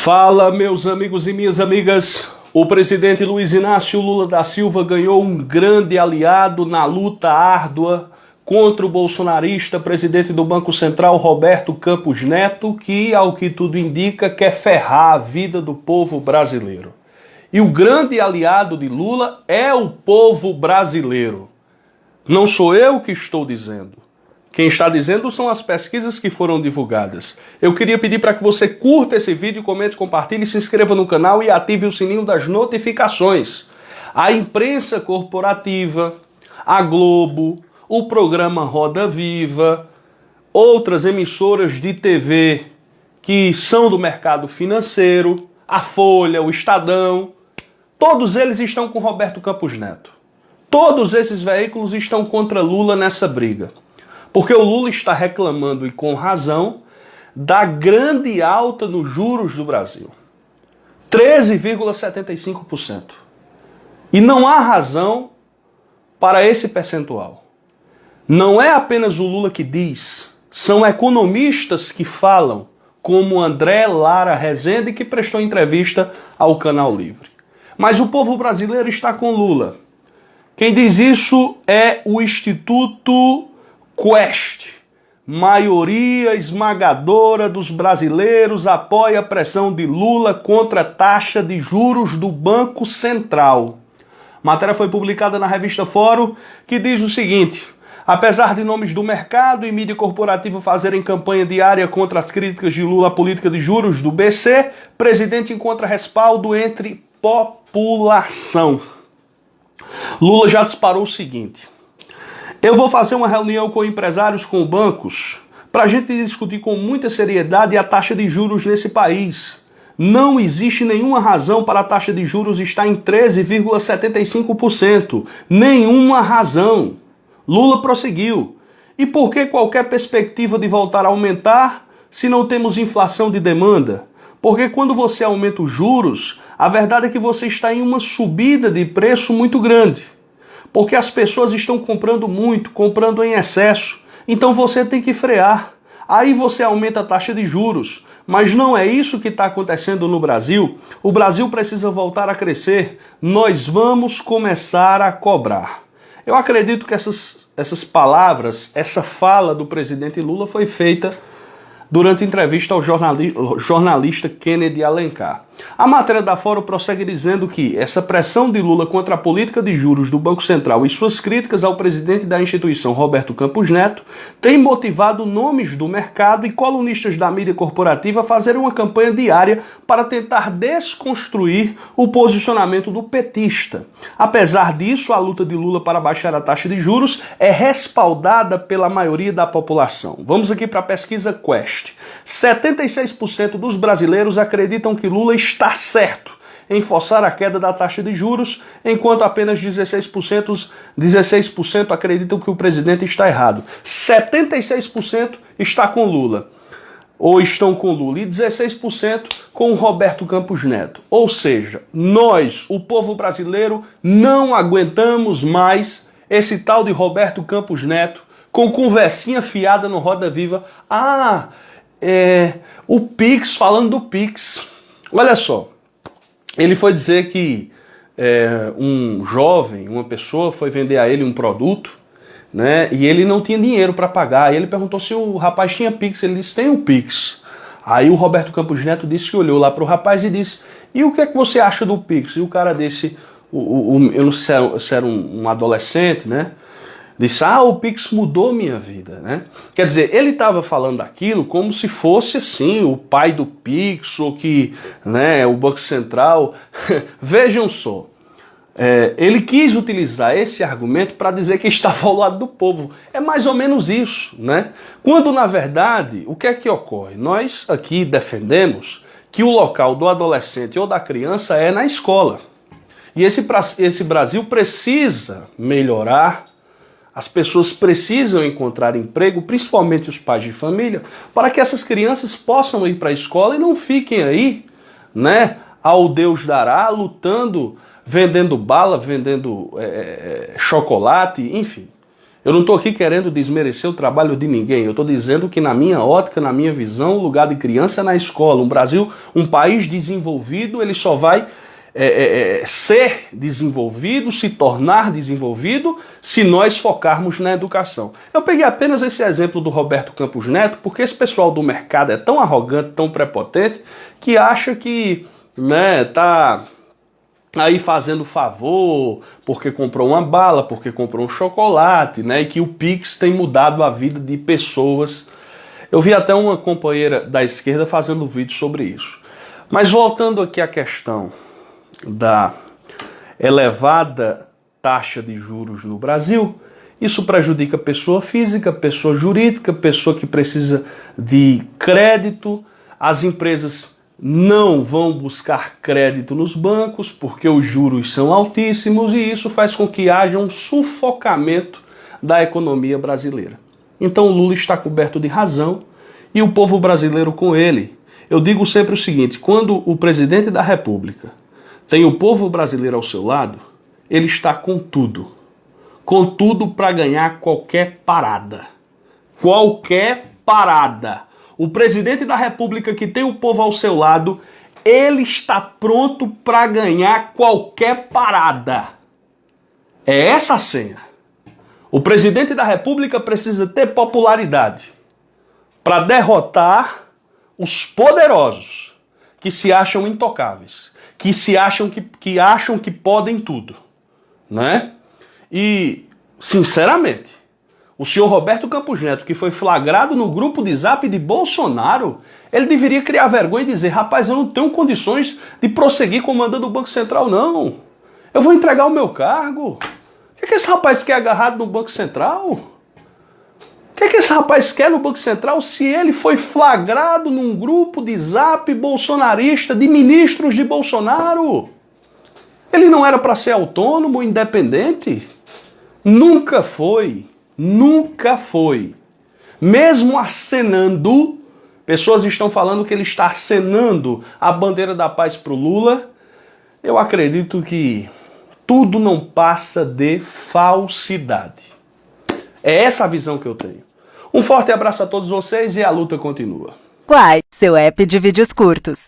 Fala, meus amigos e minhas amigas. O presidente Luiz Inácio Lula da Silva ganhou um grande aliado na luta árdua contra o bolsonarista presidente do Banco Central, Roberto Campos Neto, que, ao que tudo indica, quer ferrar a vida do povo brasileiro. E o grande aliado de Lula é o povo brasileiro. Não sou eu que estou dizendo. Quem está dizendo são as pesquisas que foram divulgadas. Eu queria pedir para que você curta esse vídeo, comente, compartilhe, se inscreva no canal e ative o sininho das notificações. A imprensa corporativa, a Globo, o programa Roda Viva, outras emissoras de TV que são do mercado financeiro, a Folha, o Estadão, todos eles estão com Roberto Campos Neto. Todos esses veículos estão contra Lula nessa briga. Porque o Lula está reclamando, e com razão, da grande alta nos juros do Brasil. 13,75%. E não há razão para esse percentual. Não é apenas o Lula que diz, são economistas que falam, como André Lara Rezende, que prestou entrevista ao Canal Livre. Mas o povo brasileiro está com Lula. Quem diz isso é o Instituto Quest. Maioria esmagadora dos brasileiros apoia a pressão de Lula contra a taxa de juros do Banco Central. A matéria foi publicada na revista Fórum, que diz o seguinte: apesar de nomes do mercado e mídia corporativa fazerem campanha diária contra as críticas de Lula à política de juros do BC, presidente encontra respaldo entre população. Lula já disparou o seguinte: eu vou fazer uma reunião com empresários, com bancos, para a gente discutir com muita seriedade a taxa de juros nesse país. Não existe nenhuma razão para a taxa de juros estar em 13,75%. Nenhuma razão. Lula prosseguiu. E por que qualquer perspectiva de voltar a aumentar se não temos inflação de demanda? Porque quando você aumenta os juros, a verdade é que você está em uma subida de preço muito grande. Porque as pessoas estão comprando muito, comprando em excesso. Então você tem que frear. Aí você aumenta a taxa de juros. Mas não é isso que está acontecendo no Brasil. O Brasil precisa voltar a crescer. Nós vamos começar a cobrar. Eu acredito que essas palavras, essa fala do presidente Lula foi feita durante entrevista ao jornalista Kennedy Alencar. A matéria da Fórum prossegue dizendo que essa pressão de Lula contra a política de juros do Banco Central e suas críticas ao presidente da instituição, Roberto Campos Neto, tem motivado nomes do mercado e colunistas da mídia corporativa a fazerem uma campanha diária para tentar desconstruir o posicionamento do petista. Apesar disso, a luta de Lula para baixar a taxa de juros é respaldada pela maioria da população. Vamos aqui para a pesquisa Quest. 76% dos brasileiros acreditam que Lula está certo em forçar a queda da taxa de juros, enquanto apenas 16% acreditam que o presidente está errado. 76% está com Lula, ou estão com Lula, e 16% com o Roberto Campos Neto. Ou seja, nós, o povo brasileiro, não aguentamos mais esse tal de Roberto Campos Neto com conversinha fiada no Roda Viva. O Pix, falando do Pix. Olha só, ele foi dizer que um jovem, uma pessoa, foi vender a ele um produto, né, e ele não tinha dinheiro para pagar. E ele perguntou se o rapaz tinha Pix. Ele disse: tem um Pix. Aí o Roberto Campos Neto disse que olhou lá para o rapaz e disse: e o que é que você acha do Pix? E o cara disse, eu não sei se era um adolescente, né? Disse: o Pix mudou minha vida, né? Quer dizer, ele estava falando aquilo como se fosse assim, o pai do Pix, ou que, né, o Banco Central. Vejam só, ele quis utilizar esse argumento para dizer que estava ao lado do povo. É mais ou menos isso, né? Quando, na verdade, o que é que ocorre? Nós aqui defendemos que o local do adolescente ou da criança é na escola. E esse Brasil precisa melhorar. As pessoas precisam encontrar emprego, principalmente os pais de família, para que essas crianças possam ir para a escola e não fiquem aí, né, ao Deus dará, lutando, vendendo bala, vendendo chocolate, enfim. Eu não estou aqui querendo desmerecer o trabalho de ninguém. Eu estou dizendo que na minha ótica, na minha visão, o lugar de criança é na escola. Um Brasil, um país desenvolvido, ele só vai ser desenvolvido, se tornar desenvolvido, se nós focarmos na educação. Eu peguei apenas esse exemplo do Roberto Campos Neto, porque esse pessoal do mercado é tão arrogante, tão prepotente, que acha que tá aí fazendo favor, porque comprou uma bala, porque comprou um chocolate, e que o Pix tem mudado a vida de pessoas. Eu vi até uma companheira da esquerda fazendo um vídeo sobre isso. Mas voltando aqui à questão da elevada taxa de juros no Brasil, isso prejudica pessoa física, pessoa jurídica, pessoa que precisa de crédito. As empresas não vão buscar crédito nos bancos porque os juros são altíssimos e isso faz com que haja um sufocamento da economia brasileira. Então o Lula está coberto de razão e o povo brasileiro com ele. Eu digo sempre o seguinte, quando o presidente da República tem o povo brasileiro ao seu lado, ele está com tudo para ganhar qualquer parada. Qualquer parada. O presidente da República que tem o povo ao seu lado, ele está pronto para ganhar qualquer parada. É essa a senha. O presidente da República precisa ter popularidade para derrotar os poderosos que se acham intocáveis, que acham que podem tudo, né? E, sinceramente, o senhor Roberto Campos Neto, que foi flagrado no grupo de zap de Bolsonaro, ele deveria criar vergonha e dizer, rapaz, eu não tenho condições de prosseguir comandando o Banco Central, não. Eu vou entregar o meu cargo. O que esse rapaz quer agarrado no Banco Central? O que esse rapaz quer no Banco Central se ele foi flagrado num grupo de zap bolsonarista de ministros de Bolsonaro? Ele não era para ser autônomo, independente? Nunca foi. Nunca foi. Mesmo acenando, pessoas estão falando que ele está acenando a bandeira da paz para o Lula. Eu acredito que tudo não passa de falsidade. É essa a visão que eu tenho. Um forte abraço a todos vocês e a luta continua. Quai, seu app de vídeos curtos.